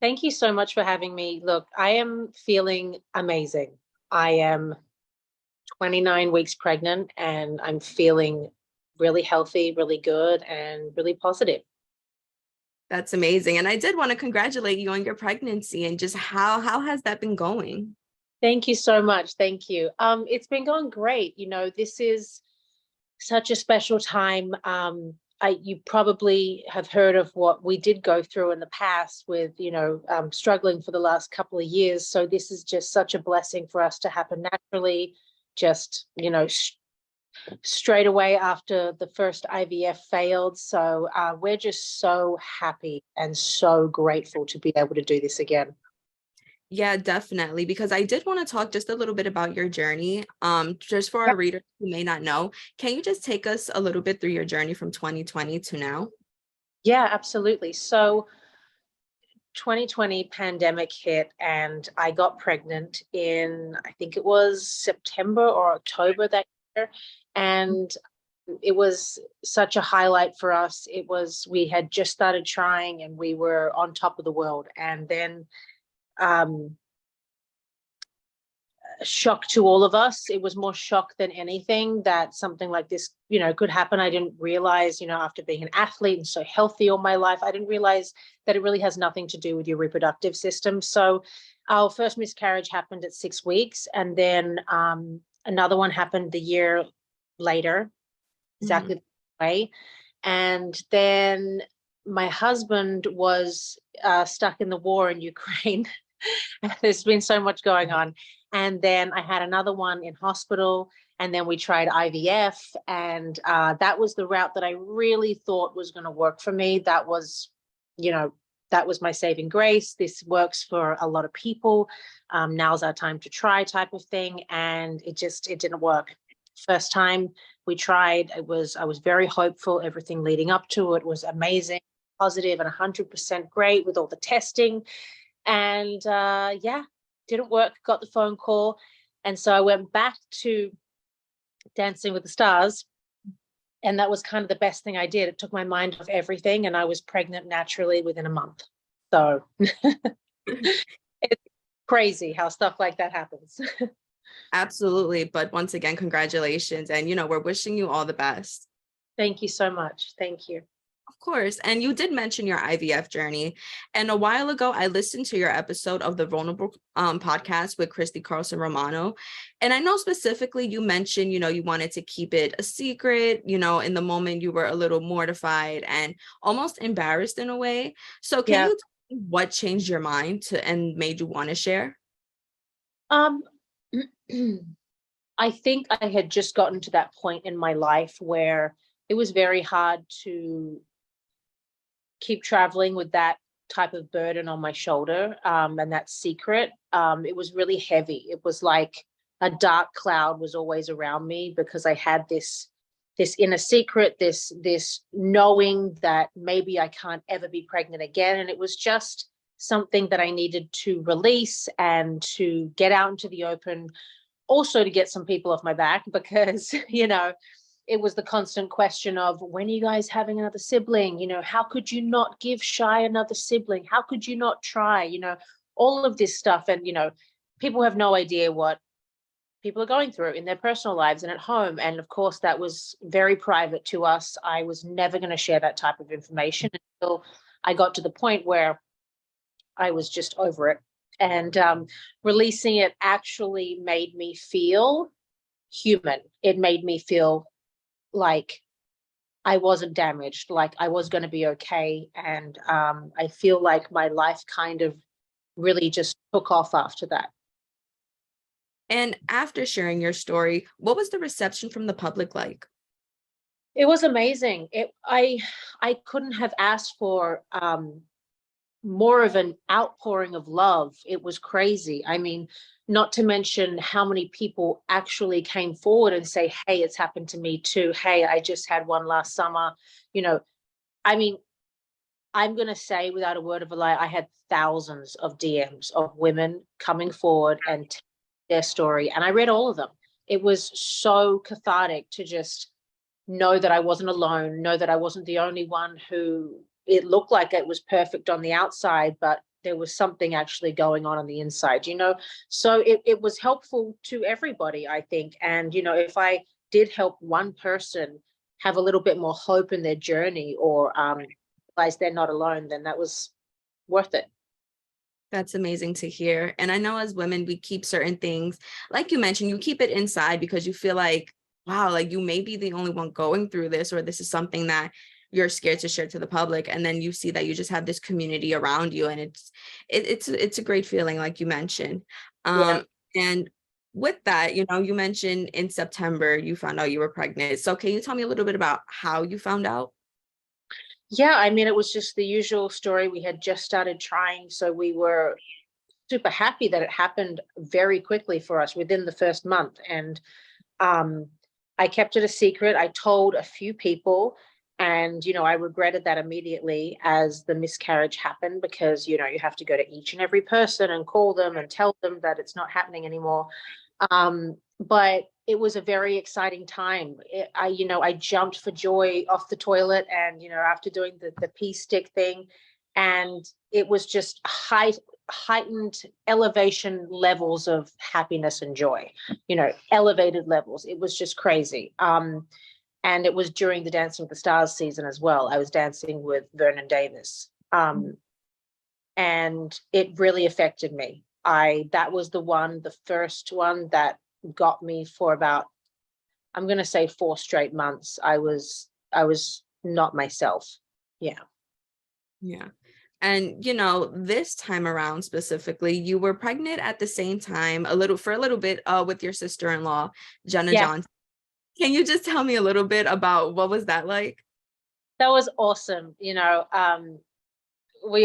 Thank you so much for having me. Look, I am feeling amazing. I am 29 weeks pregnant and I'm feeling really healthy, really good, and really positive. That's amazing. And I did want to congratulate you on your pregnancy and just how has that been going? Thank you so much. Thank you. It's been going great. This is such a special time. You probably have heard of what we did go through in the past with, struggling for the last couple of years. So this is just such a blessing for us to happen naturally, just, straight away after the first IVF failed. So we're just so happy and so grateful to be able to do this again. Yeah, definitely. Because I did want to talk just a little bit about your journey. Just for our readers who may not know, can you just take us a little bit through your journey from 2020 to now? Yeah, absolutely. So 2020 pandemic hit and I got pregnant in, I think it was September or October that year. And it was such a highlight for us. We had just started trying and we were on top of the world. And then um, shock to all of us. It was more shock than anything that something like this, could happen. I didn't realize, after being an athlete and so healthy all my life, I didn't realize that it really has nothing to do with your reproductive system. So our first miscarriage happened at 6 weeks, and then another one happened the year later, Mhm. exactly the way. And then my husband was stuck in the war in Ukraine. There's been so much going on. And then I had another one in hospital. And then we tried IVF. And that was the route that I really thought was going to work for me. You know, that was my saving grace. This works for a lot of people. Now's our time to try type of thing. And it didn't work. First time we tried, I was very hopeful. Everything leading up to it was amazing, positive, and 100% great with all the testing. And yeah, didn't work. Got the phone call, and so I went back to Dancing with the Stars, and that was kind of the best thing I did. It took my mind off everything, and I was pregnant naturally within a month. So it's crazy how stuff like that happens. Absolutely. But once again, congratulations. And, we're wishing you all the best. Thank you so much. Thank you. Of course. And you did mention your IVF journey. And a while ago, I listened to your episode of the Vulnerable podcast with Christy Carlson Romano. And I know specifically you mentioned, you wanted to keep it a secret, in the moment you were a little mortified and almost embarrassed in a way. So can Yeah. you tell me what changed your mind and made you want to share? Um, I think I had just gotten to that point in my life where it was very hard to keep traveling with that type of burden on my shoulder, and that secret. It was really heavy. It was like a dark cloud was always around me because I had this inner secret, this knowing that maybe I can't ever be pregnant again, and it was just something that I needed to release and to get out into the open, also to get some people off my back because it was the constant question of, when are you guys having another sibling? How could you not give Shy another sibling? How could you not try? All of this stuff. And people have no idea what people are going through in their personal lives and at home. And of course that was very private to us. I was never going to share that type of information until I got to the point where I was just over it. And releasing it actually made me feel human. It made me feel like I wasn't damaged, like I was going to be okay. And I feel like my life kind of really just took off after that. And after sharing your story, what was the reception from the public like? It was amazing. I couldn't have asked for more of an outpouring of love. It was crazy. I mean, not to mention how many people actually came forward and say, "Hey, it's happened to me too. Hey, I just had one last summer." You know, I mean, I'm going to say without a word of a lie, I had thousands of DMs of women coming forward and their story, and I read all of them. It was so cathartic to just know that I wasn't alone, know that I wasn't the only one who it looked like it was perfect on the outside, but there was something actually going on the inside, so it was helpful to everybody, I think. And if I did help one person have a little bit more hope in their journey, or realize they're not alone, then that was worth it. That's amazing to hear. And I know as women, we keep certain things, like you mentioned, you keep it inside because you feel like, wow, like you may be the only one going through this, or this is something that you're scared to share to the public. And then you see that you just have this community around you, and it's a great feeling, like you mentioned. Yeah. And with that, you mentioned in September you found out you were pregnant. So can you tell me a little bit about how you found out? Yeah, I mean, it was just the usual story. We had just started trying, so we were super happy that it happened very quickly for us within the first month. And um, I kept it a secret. I told a few people, and I regretted that immediately as the miscarriage happened, because you have to go to each and every person and call them and tell them that it's not happening anymore. But it was a very exciting time. I jumped for joy off the toilet, and after doing the pee stick thing, and it was just heightened elevation levels of happiness and joy. Elevated levels. It was just crazy. And it was during the Dancing with the Stars season as well. I was dancing with Vernon Davis, and it really affected me. That was the first one that got me for about, I'm going to say 4 straight months. I was not myself. Yeah. Yeah. And this time around specifically, you were pregnant at the same time for a little bit with your sister-in-law, Jenna Yeah. Johnson. Can you just tell me a little bit about what was that like? That was awesome. We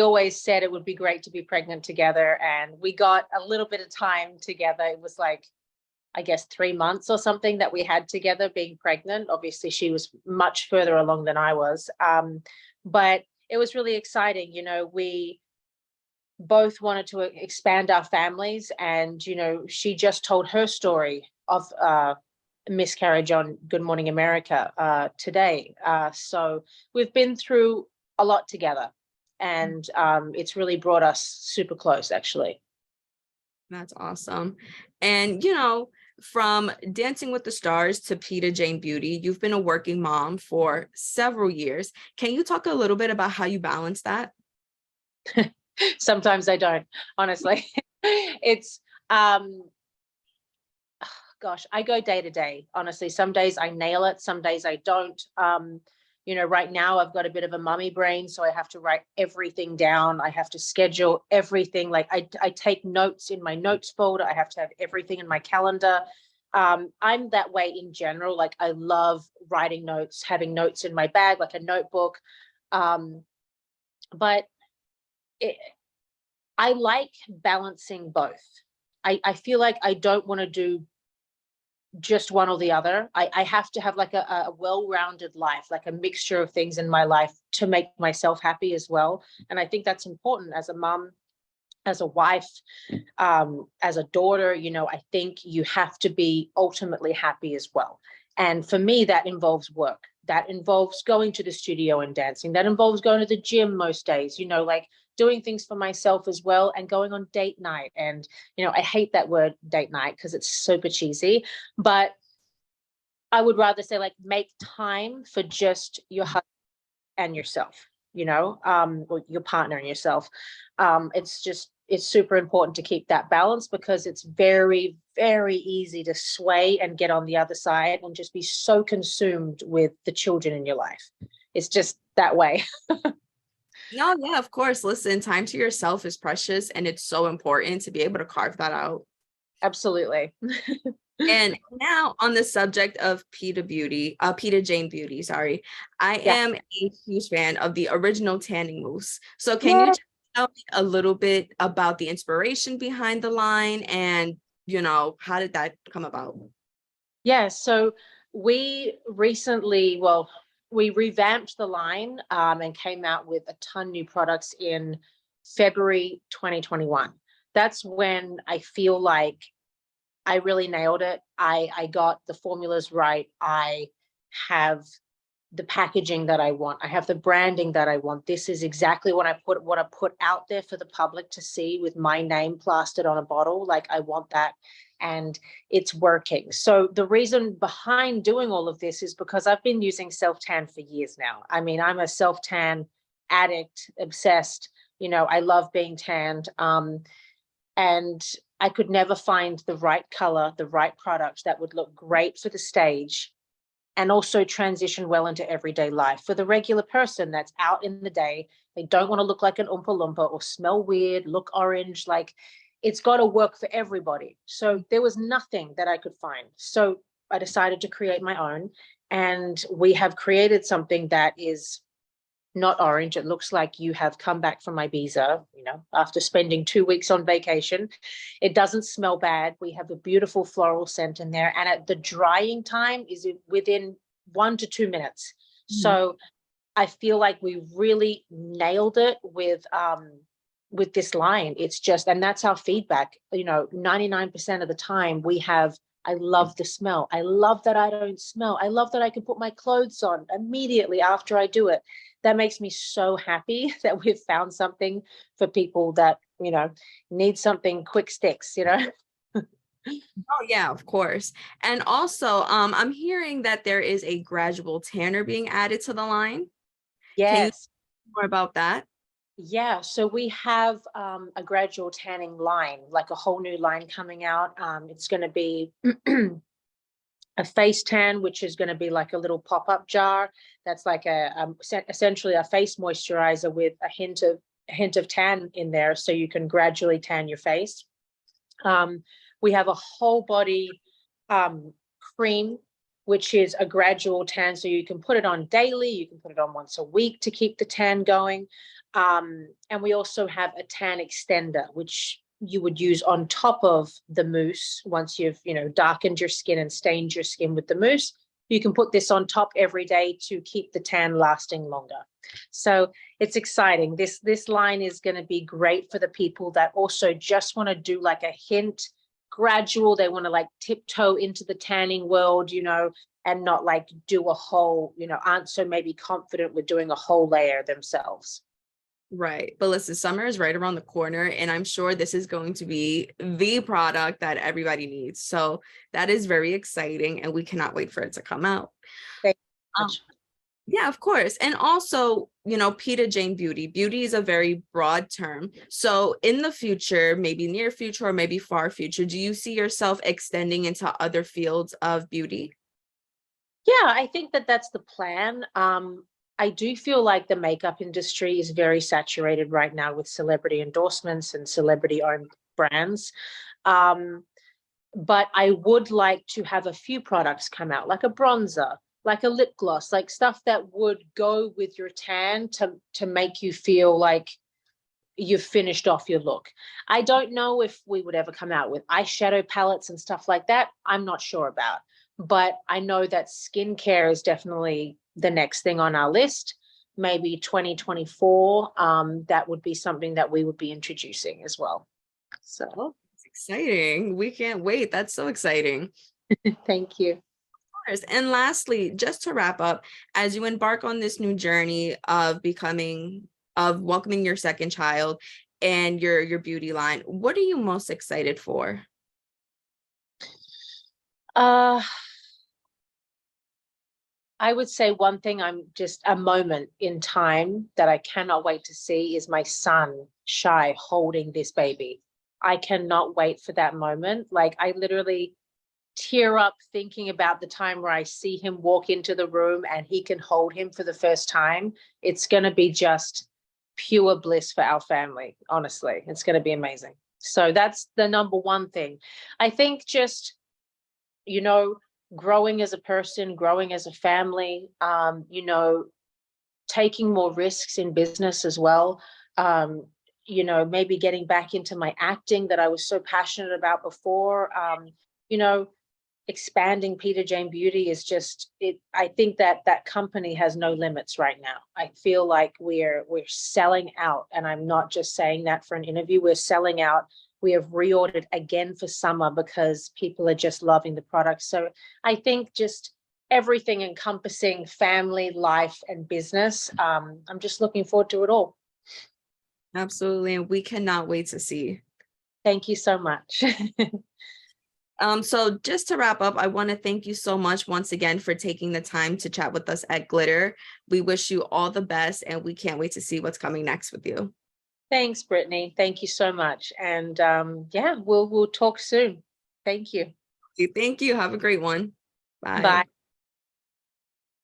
always said it would be great to be pregnant together, and we got a little bit of time together. It was like, I guess, 3 months or something that we had together being pregnant. Obviously, she was much further along than I was. But it was really exciting. We both wanted to expand our families, and, she just told her story of miscarriage on Good Morning America today. So we've been through a lot together, and it's really brought us super close, actually. That's awesome. And, from Dancing with the Stars to Peta Jane Beauty, you've been a working mom for several years. Can you talk a little bit about how you balance that? Sometimes I don't, honestly. It's gosh, I go day to day, honestly. Some days I nail it, some days I don't. Right now I've got a bit of a mummy brain, so I have to write everything down. I have to schedule everything. Like I take notes in my notes folder. I have to have everything in my calendar. I'm that way in general. Like, I love writing notes, having notes in my bag, like a notebook. But I like balancing both. I feel like I don't want to do just one or the other. I have to have like a well-rounded life, like a mixture of things in my life to make myself happy as well. And I think that's important as a mom, as a wife, as a daughter. I think you have to be ultimately happy as well. And for me, that involves work. That involves going to the studio and dancing. That involves going to the gym most days, like doing things for myself as well, and going on date night. And, I hate that word date night because it's super cheesy, but I would rather say, like, make time for just your husband and yourself, or your partner and yourself. It's super important to keep that balance, because it's very, very easy to sway and get on the other side and just be so consumed with the children in your life. It's just that way. No, yeah, of course. Listen, time to yourself is precious, and it's so important to be able to carve that out. Absolutely. And now on the subject of Peta Jane Beauty, sorry, I Yeah. am a huge fan of the original tanning mousse. So can Yeah. you tell me a little bit about the inspiration behind the line, and, how did that come about? Yeah. So we recently, well, we revamped the line, and came out with a ton new products in February 2021. That's when I feel like I really nailed it. I got the formulas right. I have the packaging that I want. I have the branding that I want. This is exactly what I put out there for the public to see with my name plastered on a bottle. Like, I want that, and it's working. So the reason behind doing all of this is because I've been using self-tan for years now. I mean, I'm a self-tan addict, obsessed. You know, I love being tanned. And I could never find the right color, the right product that would look great for the stage and also transition well into everyday life. For the regular person that's out in the day, they don't want to look like an Oompa Loompa or smell weird, look orange. Like, it's got to work for everybody. So there was nothing that I could find. So I decided to create my own. And we have created something that is not orange. It looks like you have come back from Ibiza, you know, after spending 2 weeks on vacation. It doesn't smell bad. We have a beautiful floral scent in there. And at the drying time is within 1 to 2 minutes. So I feel like we really nailed it with this line. It's just, and that's our feedback, you know, 99% of the time we have, I love the smell. I love that I don't smell. I love that I can put my clothes on immediately after I do it. That makes me so happy that we've found something for people that, you know, need something quick sticks, you know. Oh yeah, of course. And also, I'm hearing that there is a gradual tanner being added to the line. Can you Yes. say more about that? Yeah, so we have a gradual tanning line, like a whole new line coming out. It's going to be a face tan, which is going to be like a little pop-up jar. That's like essentially a face moisturizer with a hint of tan in there, so you can gradually tan your face. We have a whole body cream, which is a gradual tan, so you can put it on daily, you can put it on once a week to keep the tan going. And we also have a tan extender, which you would use on top of the mousse. Once you've, you know, darkened your skin and stained your skin with the mousse, you can put this on top every day to keep the tan lasting longer. So it's exciting. This line is going to be great for the people that also just want to do like a hint gradual. They want to like tiptoe into the tanning world, you know, and not like do a whole, you know, aren't so maybe confident with doing a whole layer themselves. Right. But listen, summer is right around the corner, and I'm sure this is going to be the product that everybody needs. So that is very exciting, and we cannot wait for it to come out. Thank you so Um, much. yeah, of course. And also, you know, Peta Jane Beauty. Beauty is a very broad term. So in the future, maybe near future or maybe far future, do you see yourself extending into other fields of beauty? Yeah, I think that that's the plan. I do feel like the makeup industry is very saturated right now with celebrity endorsements and celebrity-owned brands. Um, but I would like to have a few products come out, like a bronzer, like a lip gloss, like stuff that would go with your tan to make you feel like you've finished off your look. I don't know if we would ever come out with eyeshadow palettes and stuff like that. I'm not sure about, but I know that skincare is definitely the next thing on our list. Maybe 2024, that would be something that we would be introducing as well. So It's exciting. We can't wait. That's so exciting. thank you. Course. And lastly, just to wrap up, as you embark on this new journey of welcoming your second child and your beauty line, what are you most excited for? Uh, I would say one thing, I'm just a moment in time that I cannot wait to see is my son, Shy, holding this baby. I cannot wait for that moment. Like, I literally tear up thinking about the time where I see him walk into the room and he can hold him for the first time. It's going to be just pure bliss for our family. Honestly, it's going to be amazing. So that's the number one thing. I think just, you know, growing as a person, growing as a family, you know, taking more risks in business as well. You know, maybe getting back into my acting that I was so passionate about before. You know, expanding Peta Jane Beauty is just it. I think that that company has no limits right now. I feel like we're selling out, and I'm not just saying that for an interview. We're selling out. We have reordered again for summer because people are just loving the product. So I think just everything encompassing family, life, and business. I'm just looking forward to it all. Absolutely. And we cannot wait to see. Thank you so much. So just to wrap up, I want to thank you so much once again for taking the time to chat with us at Glitter. We wish you all the best, and we can't wait to see what's coming next with you. Thanks, Brittany. Thank you so much. And yeah, we'll talk soon. Thank you. Thank you. Have a great one. Bye. Bye.